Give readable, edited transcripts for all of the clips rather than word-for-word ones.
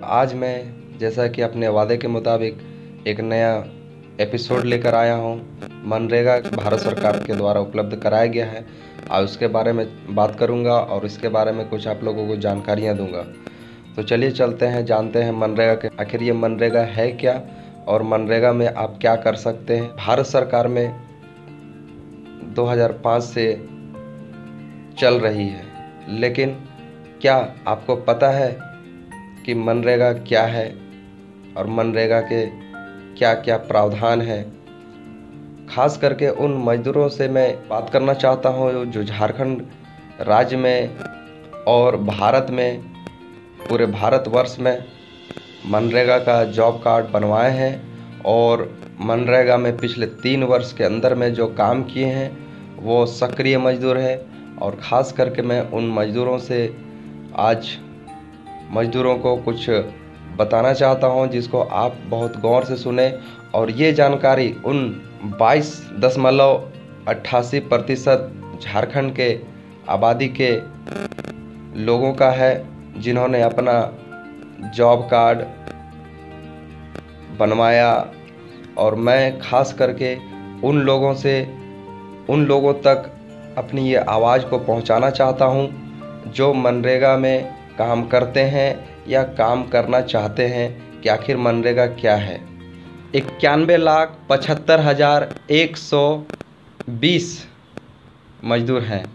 आज मैं जैसा कि अपने वादे के मुताबिक एक नया एपिसोड लेकर आया हूं। मनरेगा भारत सरकार के द्वारा उपलब्ध कराया गया है और उसके बारे में बात करूंगा और इसके बारे में कुछ आप लोगों को जानकारियां दूंगा। तो चलिए चलते हैं, जानते हैं मनरेगा के आखिर ये मनरेगा है क्या और मनरेगा में आप क्या कर सकते हैं। भारत सरकार में 2005 से चल रही है, लेकिन क्या आपको पता है कि मनरेगा क्या है और मनरेगा के क्या क्या प्रावधान है। खास करके उन मजदूरों से मैं बात करना चाहता हूँ जो झारखंड राज्य में और भारत में, पूरे भारतवर्ष में मनरेगा का जॉब कार्ड बनवाए हैं और मनरेगा में पिछले 3 वर्ष के अंदर में जो काम किए हैं वो सक्रिय मजदूर है। और ख़ास करके मैं उन मजदूरों से आज मजदूरों को कुछ बताना चाहता हूं, जिसको आप बहुत गौर से सुने। और ये जानकारी उन 22.88% झारखंड के आबादी के लोगों का है जिन्होंने अपना जॉब कार्ड बनवाया। और मैं खास करके उन लोगों तक अपनी ये आवाज़ को पहुंचाना चाहता हूं जो मनरेगा में काम करते हैं या काम करना चाहते हैं कि आखिर मनरेगा क्या है। 91,75,120 मजदूर हैं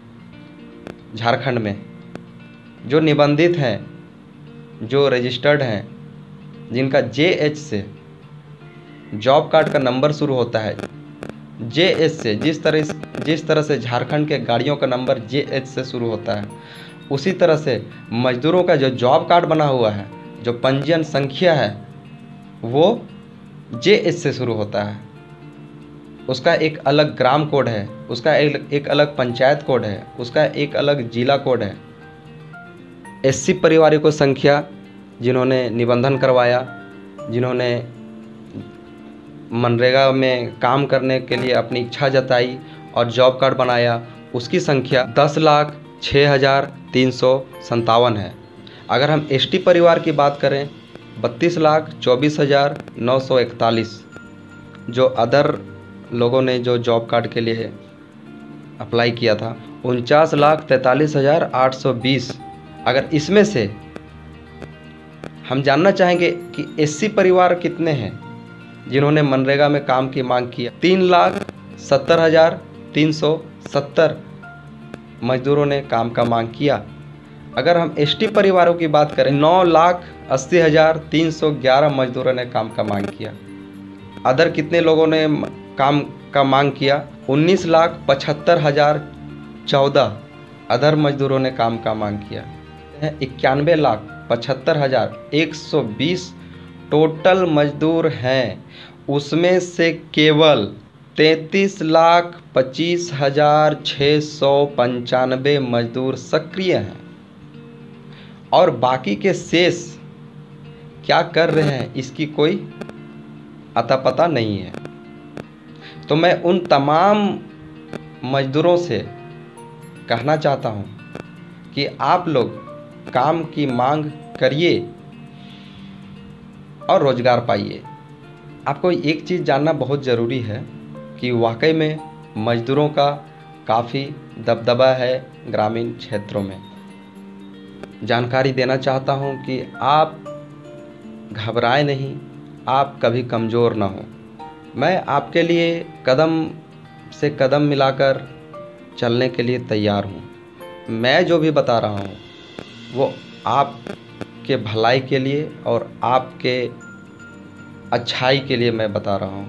झारखंड में, जो निबंधित हैं, जो रजिस्टर्ड हैं, जिनका JH से जॉब कार्ड का नंबर शुरू होता है। JH से जिस तरह से झारखंड के गाड़ियों का नंबर JH से शुरू होता है, उसी तरह से मजदूरों का जो जॉब कार्ड बना हुआ है, जो पंजीयन संख्या है, वो JH से शुरू होता है। उसका एक अलग ग्राम कोड है, उसका एक अलग पंचायत कोड है, उसका एक अलग जिला कोड है। SC परिवारों को संख्या जिन्होंने निबंधन करवाया, जिन्होंने मनरेगा में काम करने के लिए अपनी इच्छा जताई और जॉब कार्ड बनाया, उसकी संख्या 10,06,357 है। अगर हम ST परिवार की बात करें, 32,24,941। जो अदर लोगों ने जो जॉब कार्ड के लिए अप्लाई किया था, 49,43,820। अगर इसमें से हम जानना चाहेंगे कि SC परिवार कितने हैं जिन्होंने मनरेगा में काम की मांग किया, 3,70,370 मजदूरों ने काम का मांग किया। अगर हम ST परिवारों की बात करें, 9,80,311 मजदूरों ने काम का मांग किया। अदर कितने लोगों ने काम का मांग किया? 19,75,014 अदर मजदूरों ने काम का मांग किया। 91,75,120 टोटल मजदूर हैं, उसमें से केवल 33,25,695 मजदूर सक्रिय हैं और बाकी के शेष क्या कर रहे हैं इसकी कोई अता पता नहीं है। तो मैं उन तमाम मजदूरों से कहना चाहता हूं कि आप लोग काम की मांग करिए और रोजगार पाइए। आपको एक चीज़ जानना बहुत ज़रूरी है कि वाकई में मजदूरों का काफ़ी दबदबा है ग्रामीण क्षेत्रों में। जानकारी देना चाहता हूं कि आप घबराएं नहीं, आप कभी कमज़ोर ना हो। मैं आपके लिए कदम से कदम मिलाकर चलने के लिए तैयार हूं। मैं जो भी बता रहा हूं वो आपके भलाई के लिए और आपके अच्छाई के लिए मैं बता रहा हूं।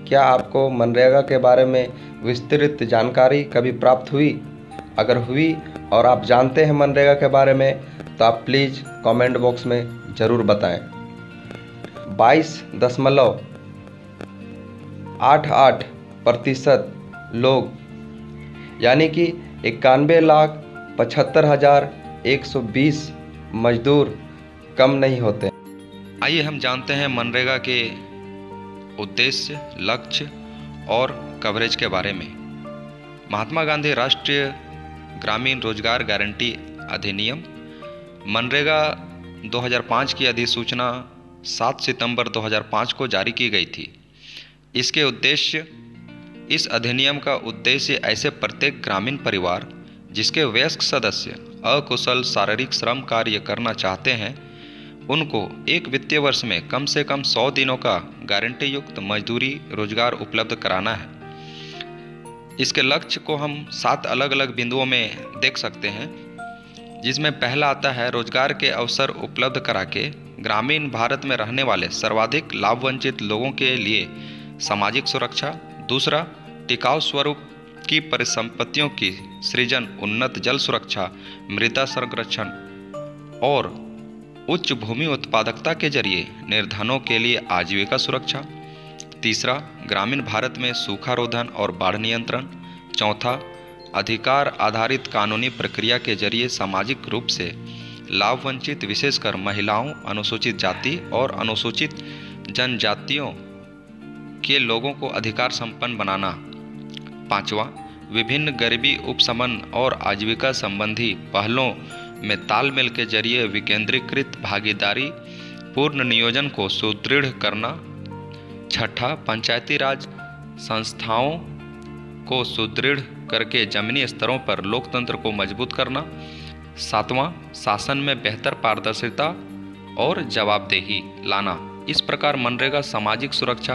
क्या आपको मनरेगा के बारे में विस्तृत जानकारी कभी प्राप्त हुई? अगर हुई और आप जानते हैं मनरेगा के बारे में तो आप प्लीज़ कमेंट बॉक्स में ज़रूर बताएं। 22.88% लोग, यानी कि 91,75,120 मजदूर कम नहीं होते। आइए हम जानते हैं मनरेगा के उद्देश्य, लक्ष्य और कवरेज के बारे में। महात्मा गांधी राष्ट्रीय ग्रामीण रोजगार गारंटी अधिनियम मनरेगा 2005 की अधिसूचना 7 सितंबर 2005 को जारी की गई थी। इस अधिनियम का उद्देश्य ऐसे प्रत्येक ग्रामीण परिवार जिसके वयस्क सदस्य अकुशल शारीरिक श्रम कार्य करना चाहते हैं, उनको एक वित्तीय वर्ष में कम से कम 100 दिनों का गारंटी युक्त मजदूरी रोजगार उपलब्ध कराना है। इसके लक्ष्य को हम 7 अलग अलग बिंदुओं में देख सकते हैं, जिसमें पहला आता है रोजगार के अवसर उपलब्ध करा के ग्रामीण भारत में रहने वाले सर्वाधिक लाभ वंचित लोगों के लिए सामाजिक सुरक्षा। दूसरा, टिकाऊ स्वरूप की परिसंपत्तियों की सृजन, उन्नत जल सुरक्षा, मृदा संरक्षण और उच्च भूमि उत्पादकता के जरिए निर्धनों के लिए आजीविका सुरक्षा। तीसरा, ग्रामीण भारत में सूखा रोधन और बाढ़ नियंत्रण। चौथा, अधिकार आधारित कानूनी प्रक्रिया के जरिए सामाजिक रूप से लाभ वंचित विशेषकर महिलाओं, अनुसूचित जाति और अनुसूचित जनजातियों के लोगों को अधिकार संपन्न बनाना। पांचवा, विभिन्न गरीबी उपशमन और आजीविका संबंधी पहलों में तालमेल के जरिए विकेंद्रीकृत भागीदारी पूर्ण नियोजन को सुदृढ़ करना। छठा, पंचायती राज संस्थाओं को सुदृढ़ करके जमीनी स्तरों पर लोकतंत्र को मजबूत करना। सातवां, शासन में बेहतर पारदर्शिता और जवाबदेही लाना। इस प्रकार मनरेगा सामाजिक सुरक्षा,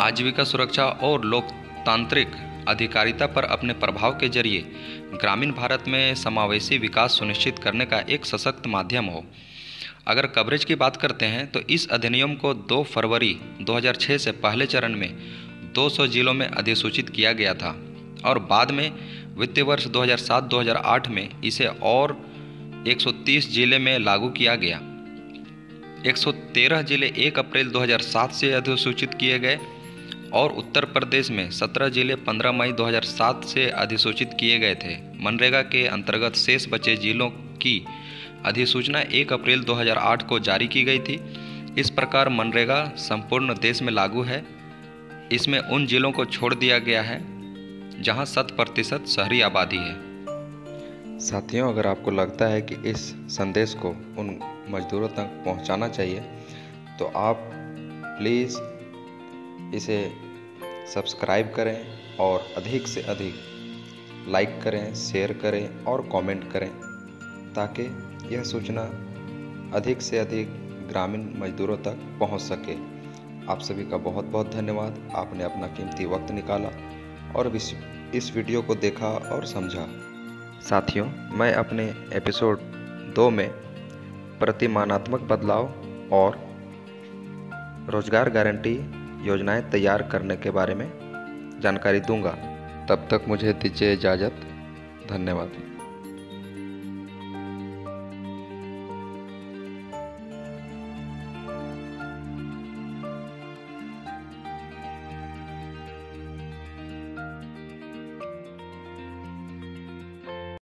आजीविका सुरक्षा और लोकतांत्रिक अधिकारिता पर अपने प्रभाव के जरिए ग्रामीण भारत में समावेशी विकास सुनिश्चित करने का एक सशक्त माध्यम हो। अगर कवरेज की बात करते हैं तो इस अधिनियम को 2 फरवरी 2006 से पहले चरण में 200 जिलों में अधिसूचित किया गया था और बाद में वित्तीय वर्ष 2007-2008 में इसे और 130 जिले में लागू किया गया। 113 जिले 1 अप्रैल 2007 से अधिसूचित किए गए और उत्तर प्रदेश में 17 जिले 15 मई 2007 से अधिसूचित किए गए थे। मनरेगा के अंतर्गत शेष बचे जिलों की अधिसूचना 1 अप्रैल 2008 को जारी की गई थी। इस प्रकार मनरेगा संपूर्ण देश में लागू है। इसमें उन जिलों को छोड़ दिया गया है जहां 100% शहरी आबादी है। साथियों, अगर आपको लगता है कि इस संदेश को उन मजदूरों तक पहुंचाना चाहिए तो आप प्लीज़ इसे सब्सक्राइब करें और अधिक से अधिक लाइक करें, शेयर करें और कमेंट करें ताकि यह सूचना अधिक से अधिक ग्रामीण मजदूरों तक पहुंच सके। आप सभी का बहुत बहुत धन्यवाद। आपने अपना कीमती वक्त निकाला और इस वीडियो को देखा और समझा। साथियों, मैं अपने एपिसोड 2 में प्रतिमानात्मक बदलाव और रोजगार गारंटी योजनाएं तैयार करने के बारे में जानकारी दूंगा। तब तक मुझे दीजिए इजाज़त। धन्यवाद।